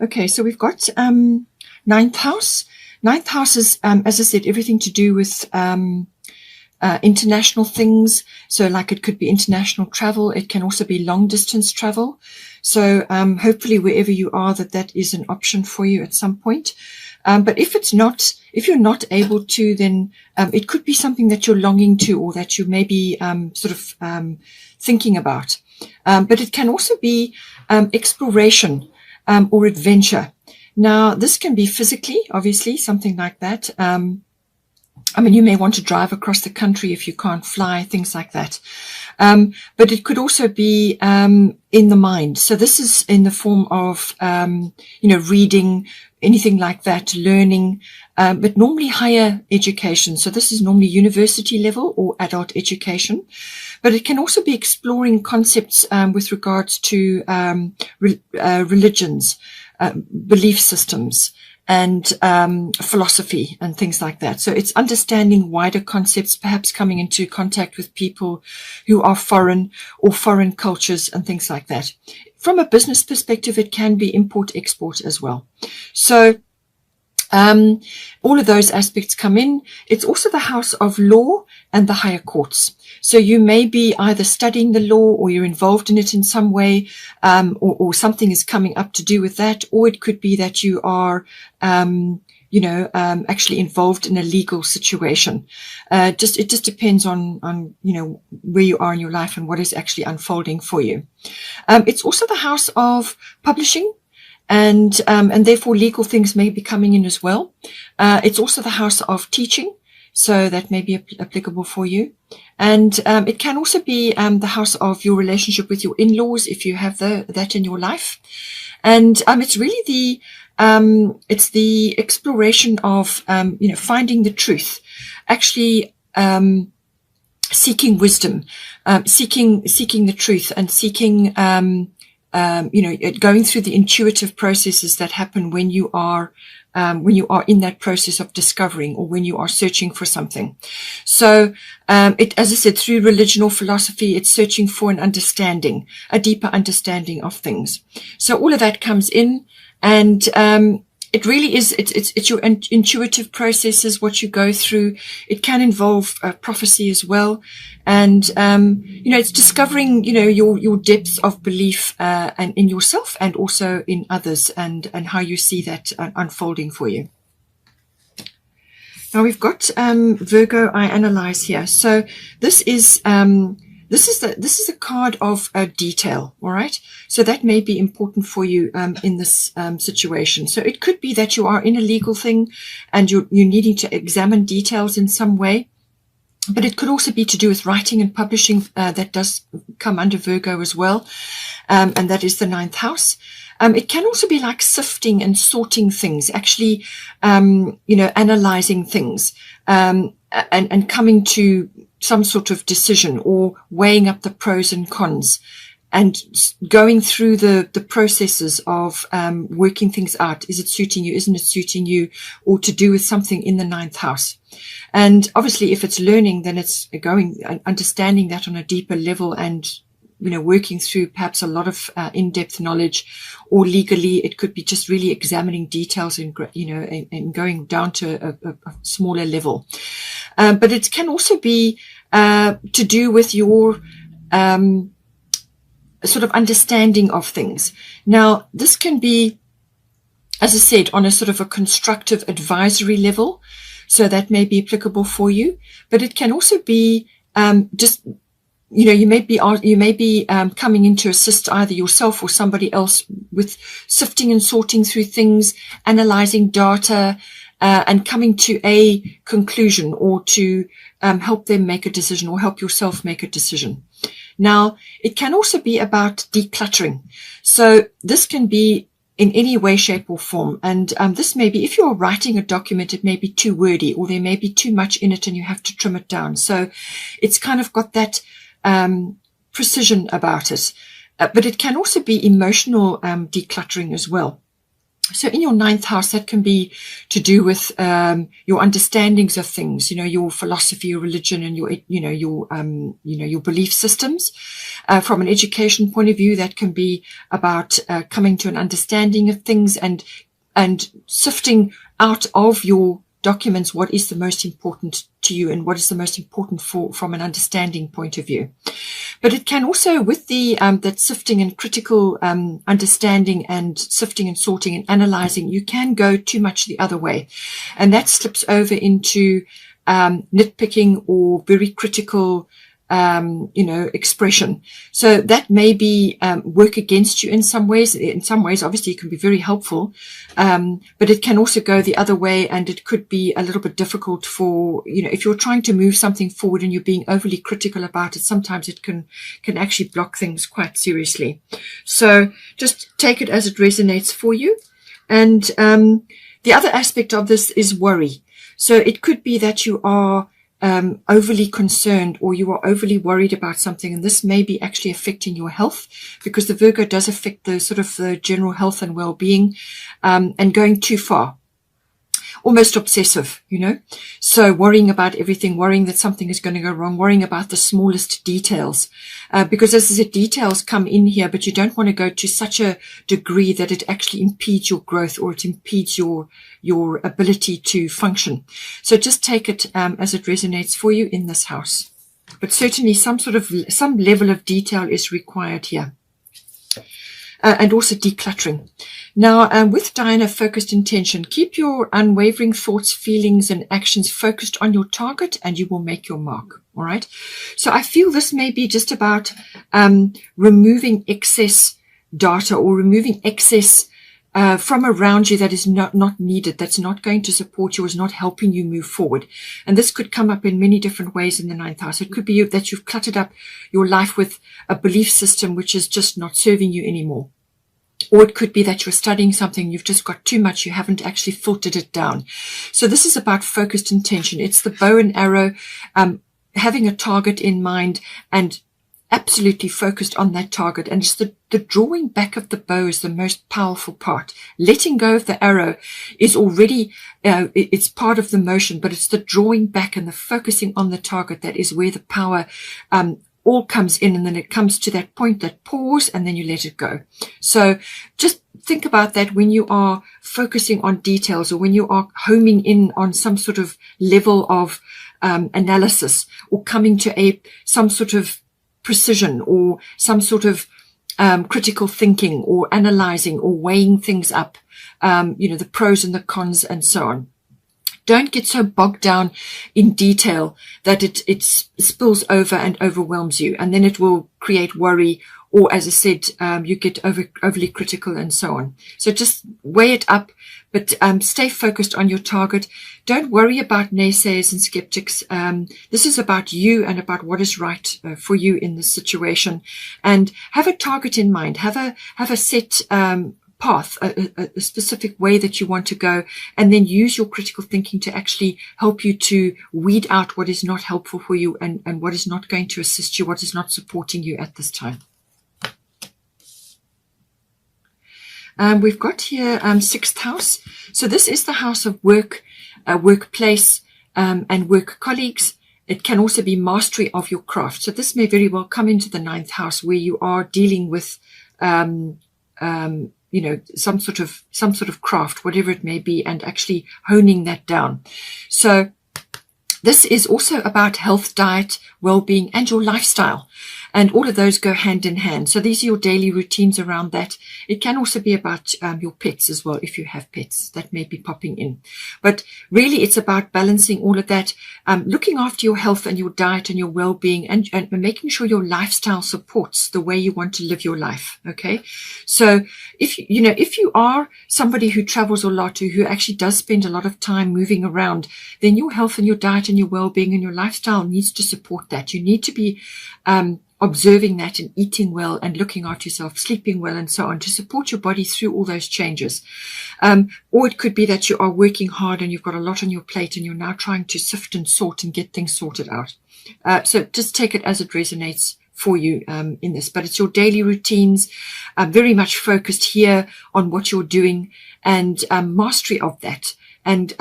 Okay, so we've got ninth house. Ninth house is, as I said, everything to do with international things. So like it could be international travel. It can also be long distance travel. So hopefully wherever you are, that is an option for you at some point. But if you're not able to, then it could be something that you're longing to, or that you may be thinking about. But it can also be exploration or adventure. Now, this can be physically, obviously, something like that. You may want to drive across the country if you can't fly, things like that. But it could also be in the mind. So this is in the form of, reading, anything like that, learning, but normally higher education. So this is normally university level or adult education. But it can also be exploring concepts with regards to religions, belief systems, and philosophy and things like that. So it's understanding wider concepts, perhaps coming into contact with people who are foreign or foreign cultures and things like that. From a business perspective, it can be import-export as well. So all of those aspects come in. It's also the house of law and the higher courts. So you may be either studying the law, or you're involved in it in some way, or something is coming up to do with that, or it could be that you are actually involved in a legal situation. It just depends on where you are in your life and what is actually unfolding for you. It's also the house of publishing, and therefore legal things may be coming in as well. It's also the house of teaching, so that may be applicable for you. And it can also be the house of your relationship with your in-laws, if you have that in your life. And it's really it's the exploration of finding the truth, actually seeking wisdom, seeking the truth, and seeking going through the intuitive processes that happen when you are in that process of discovering, or when you are searching for something. So as I said, through religion or philosophy, it's searching for an understanding, a deeper understanding of things. So all of that comes in, and it really is, it's your intuitive processes, what you go through. It can involve prophecy as well. And, it's discovering, your depth of belief, and in yourself and also in others, and how you see that unfolding for you. Now we've got, Virgo, I analyze here. So this is a card of detail. All right. So that may be important for you, in this, situation. So it could be that you are in a legal thing and you're needing to examine details in some way. But it could also be to do with writing and publishing. That does come under Virgo as well. And that is the ninth house. It can also be like sifting and sorting things, actually, analyzing things, and coming to some sort of decision, or weighing up the pros and cons, and going through the processes of working things out. Is it suiting you? Isn't it suiting you? Or to do with something in the ninth house. And obviously, if it's learning, then it's understanding that on a deeper level, and working through perhaps a lot of in-depth knowledge. Or legally, it could be just really examining details and going down to a smaller level. But it can also be to do with your sort of understanding of things. Now, this can be, as I said, on a sort of a constructive advisory level. So that may be applicable for you. But it can also be just, you may be coming in to assist either yourself or somebody else with sifting and sorting through things, analyzing data, and coming to a conclusion, or to help them make a decision, or help yourself make a decision. Now, it can also be about decluttering. So this can be in any way, shape or form. And this may be, if you're writing a document, it may be too wordy, or there may be too much in it and you have to trim it down. So it's kind of got that precision about it. But it can also be emotional decluttering as well. So in your 9th house, that can be to do with your understandings of things, your philosophy, your religion, and your belief systems. From an education point of view, that can be about coming to an understanding of things and sifting out of your documents what is the most important to you and what is the most important from an understanding point of view. But it can also, with the that sifting and critical understanding and sifting and sorting and analyzing, you can go too much the other way, and that slips over into nitpicking or very critical expression. So that may be work against you in some ways. In some ways, obviously, it can be very helpful, but it can also go the other way, and it could be a little bit difficult for, if you're trying to move something forward and you're being overly critical about it, sometimes it can actually block things quite seriously. So just take it as it resonates for you. And the other aspect of this is worry. So it could be that you are overly concerned, or you are overly worried about something, and this may be actually affecting your health, because the Virgo does affect the sort of the general health and well-being, and going too far, almost obsessive, so worrying about everything, worrying that something is going to go wrong, worrying about the smallest details, because as I said, details come in here, but you don't want to go to such a degree that it actually impedes your growth, or it impedes your ability to function. So just take it as it resonates for you in this house. But certainly some level of detail is required here. And also decluttering. Now, with Diana, focused intention, keep your unwavering thoughts, feelings, and actions focused on your target, and you will make your mark. All right. So I feel this may be just about removing excess data, or removing excess from around you that is not needed, that's not going to support you, is not helping you move forward. And this could come up in many different ways in the 9th house. It could be that you've cluttered up your life with a belief system which is just not serving you anymore. Or it could be that you're studying something, you've just got too much, you haven't actually filtered it down. So this is about focused intention. It's the bow and arrow, having a target in mind and absolutely focused on that target. And it's the drawing back of the bow is the most powerful part. Letting go of the arrow is already, it's part of the motion, but it's the drawing back and the focusing on the target that is where the power all comes in, and then it comes to that point, that pause, and then you let it go. So just think about that when you are focusing on details, or when you are homing in on some sort of level of analysis, or coming to some sort of precision, or some sort of critical thinking, or analyzing, or weighing things up, the pros and the cons and so on. Don't get so bogged down in detail that it spills over and overwhelms you, and then it will create worry, or, as I said, you get overly critical and so on. So just weigh it up, but stay focused on your target. Don't worry about naysayers and skeptics. This is about you and about what is right for you in this situation. And have a target in mind. Have a set path, a specific way that you want to go, and then use your critical thinking to actually help you to weed out what is not helpful for you, and what is not going to assist you, what is not supporting you at this time. We've got here 6th house. So this is the house of work, workplace, and work colleagues. It can also be mastery of your craft. So this may very well come into the 9th house, where you are dealing with some sort of craft, whatever it may be, and actually honing that down. So this is also about health, diet, well-being, and your lifestyle. And all of those go hand in hand. So these are your daily routines around that. It can also be about your pets as well, if you have pets that may be popping in. But really, it's about balancing all of that, looking after your health and your diet and your well-being, and making sure your lifestyle supports the way you want to live your life. Okay, so if you are somebody who travels a lot, or who actually does spend a lot of time moving around, then your health and your diet and your well-being and your lifestyle needs to support that. You need to be observing that and eating well and looking after yourself, sleeping well, and so on, to support your body through all those changes. Or it could be that you are working hard and you've got a lot on your plate, and you're now trying to sift and sort and get things sorted out. So just take it as it resonates for you in this, but it's your daily routines, very much focused here on what you're doing, and mastery of that, and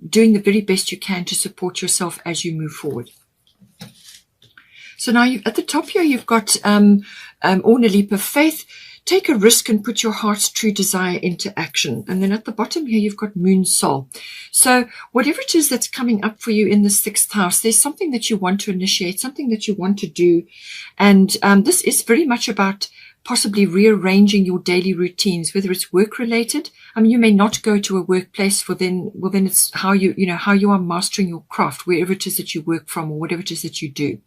doing the very best you can to support yourself as you move forward. So now at the top here, you've got on a leap of faith. Take a risk and put your heart's true desire into action. And then at the bottom here, you've got Moon Soul. So whatever it is that's coming up for you in the 6th house, there's something that you want to initiate, something that you want to do. And this is very much about possibly rearranging your daily routines, whether it's work related. I mean, you may not go to a workplace then it's how how you are mastering your craft, wherever it is that you work from or whatever it is that you do.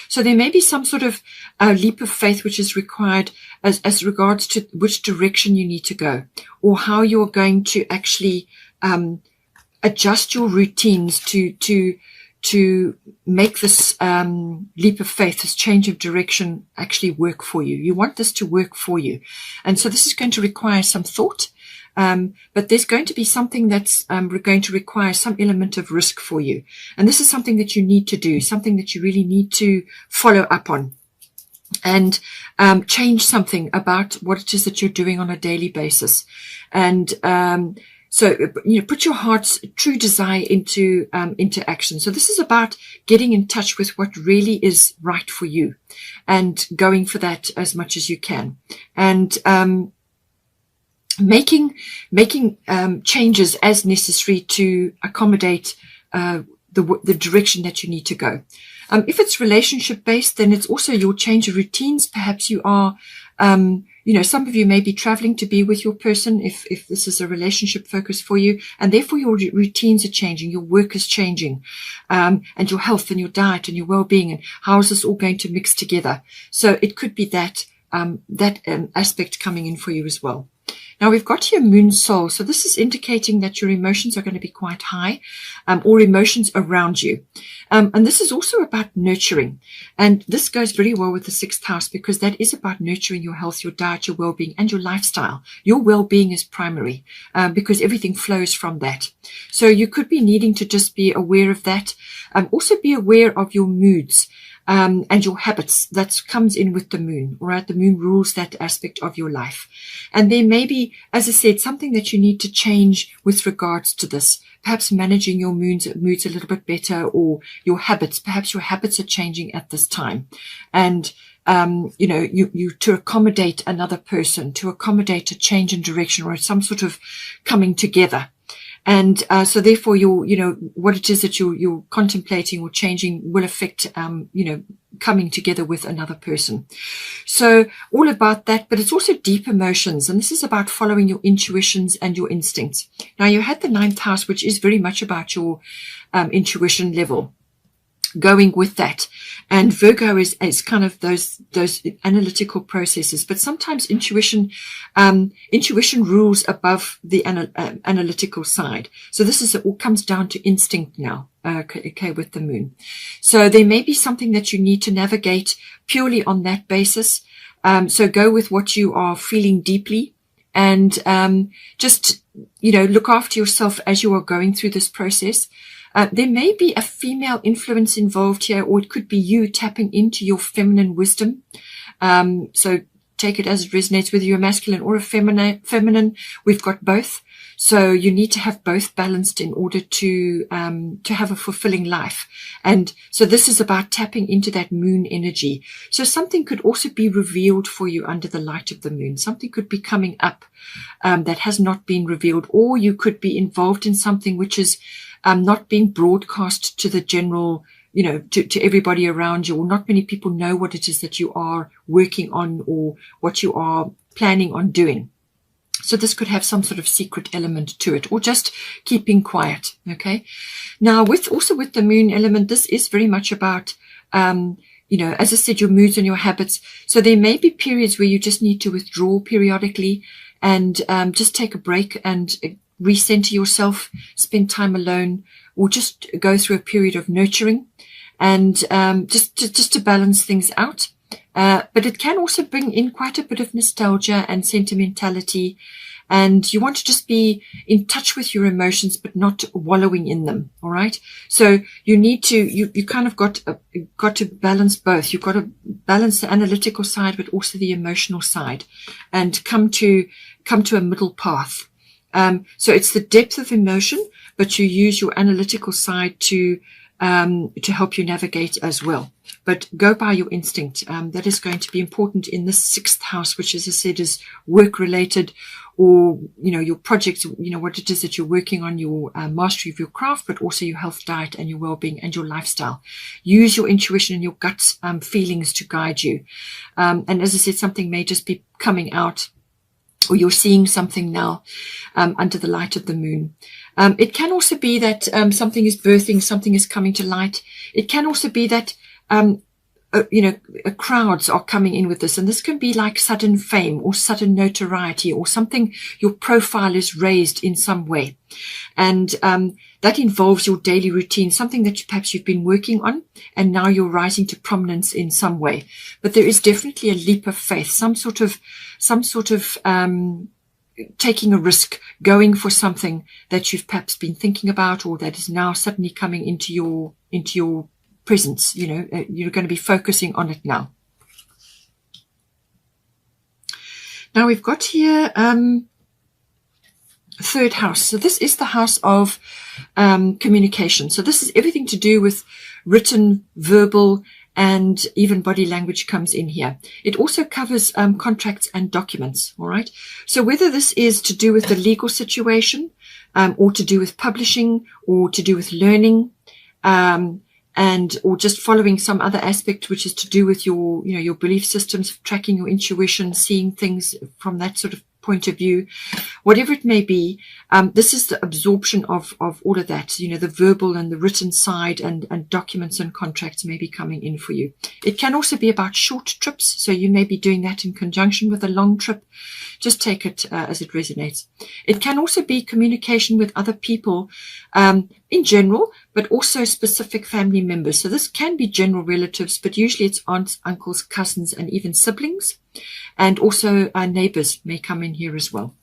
So there may be some sort of leap of faith which is required as regards to which direction you need to go, or how you're going to actually adjust your routines to make this leap of faith, this change of direction actually work for you. You want this to work for you. And so this is going to require some thought, but there's going to be something that's going to require some element of risk for you. And this is something that you need to do, something that you really need to follow up on, and change something about what it is that you're doing on a daily basis. And so, put your heart's true desire into action. So this is about getting in touch with what really is right for you and going for that as much as you can. And making changes as necessary to accommodate the direction that you need to go. If it's relationship based, then it's also your change of routines. Perhaps you are, some of you may be traveling to be with your person if this is a relationship focus for you, and therefore your routines are changing, your work is changing, and your health and your diet and your well-being, and how is this all going to mix together? So it could be that aspect coming in for you as well. Now we've got here Moon Soul. So this is indicating that your emotions are going to be quite high, or emotions around you. And this is also about nurturing. And this goes very well with the 6th house, because that is about nurturing your health, your diet, your well-being, and your lifestyle. Your well-being is primary, because everything flows from that. So you could be needing to just be aware of that. Also be aware of your moods. And your habits. That comes in with the moon, all right? The moon rules that aspect of your life. And there may be, as I said, something that you need to change with regards to this. Perhaps managing your moods a little bit better, or your habits. Perhaps your habits are changing at this time. And, you to accommodate another person, to accommodate a change in direction, or some sort of coming together. And so therefore what it is that you're contemplating or changing will affect, coming together with another person. So all about that, but it's also deep emotions. And this is about following your intuitions and your instincts. Now you had the 9th house, which is very much about your intuition level. Going with that. And Virgo is kind of those analytical processes, but sometimes intuition rules above the analytical side. So it all comes down to instinct now, okay, with the moon. So there may be something that you need to navigate purely on that basis. So go with what you are feeling deeply, and just, look after yourself as you are going through this process. There may be a female influence involved here, or it could be you tapping into your feminine wisdom. So take it as it resonates, whether you're a masculine or a feminine. We've got both. So you need to have both balanced in order to have a fulfilling life. And so this is about tapping into that moon energy. So something could also be revealed for you under the light of the moon. Something could be coming up that has not been revealed, or you could be involved in something which is not being broadcast to the general, to everybody around you, or not many people know what it is that you are working on or what you are planning on doing. So this could have some sort of secret element to it, or just keeping quiet. Okay. Now with the moon element, this is very much about, as I said, your moods and your habits. So there may be periods where you just need to withdraw periodically and just take a break and recenter yourself, spend time alone, or just go through a period of nurturing, and just to balance things out. But it can also bring in quite a bit of nostalgia and sentimentality, and you want to just be in touch with your emotions, but not wallowing in them. All right. So you need to, you kind of got to balance both. You've got to balance the analytical side, but also the emotional side, and come to a middle path. So it's the depth of emotion, but you use your analytical side to help you navigate as well. But go by your instinct. That is going to be important in the 6th house, which, as I said, is work related, or, your projects, what it is that you're working on, your mastery of your craft, but also your health, diet, and your well-being and your lifestyle. Use your intuition and your gut feelings to guide you. And as I said, something may just be coming out, or you're seeing something now under the light of the moon. It can also be that something is birthing, something is coming to light. It can also be that crowds are coming in with this, and this can be like sudden fame or sudden notoriety, or something, your profile is raised in some way, and that involves your daily routine, something that perhaps you've been working on, and now you're rising to prominence in some way. But there is definitely a leap of faith, some sort of taking a risk, going for something that you've perhaps been thinking about, or that is now suddenly coming into your presence. You're going to be focusing on it now. Now we've got here 3rd house. So this is the house of communication. So this is everything to do with written, verbal, and even body language comes in here. It also covers contracts and documents. All right. So whether this is to do with the legal situation, or to do with publishing, or to do with learning, or just following some other aspect, which is to do with your, your belief systems, tracking your intuition, seeing things from that sort of point of view, whatever it may be, this is the absorption of all of that, the verbal and the written side, and documents and contracts may be coming in for you. It can also be about short trips, so you may be doing that in conjunction with a long trip. Just take it as it resonates. It can also be communication with other people in general, but also specific family members. So this can be general relatives, but usually it's aunts, uncles, cousins, and even siblings. And also neighbors may come in here as well.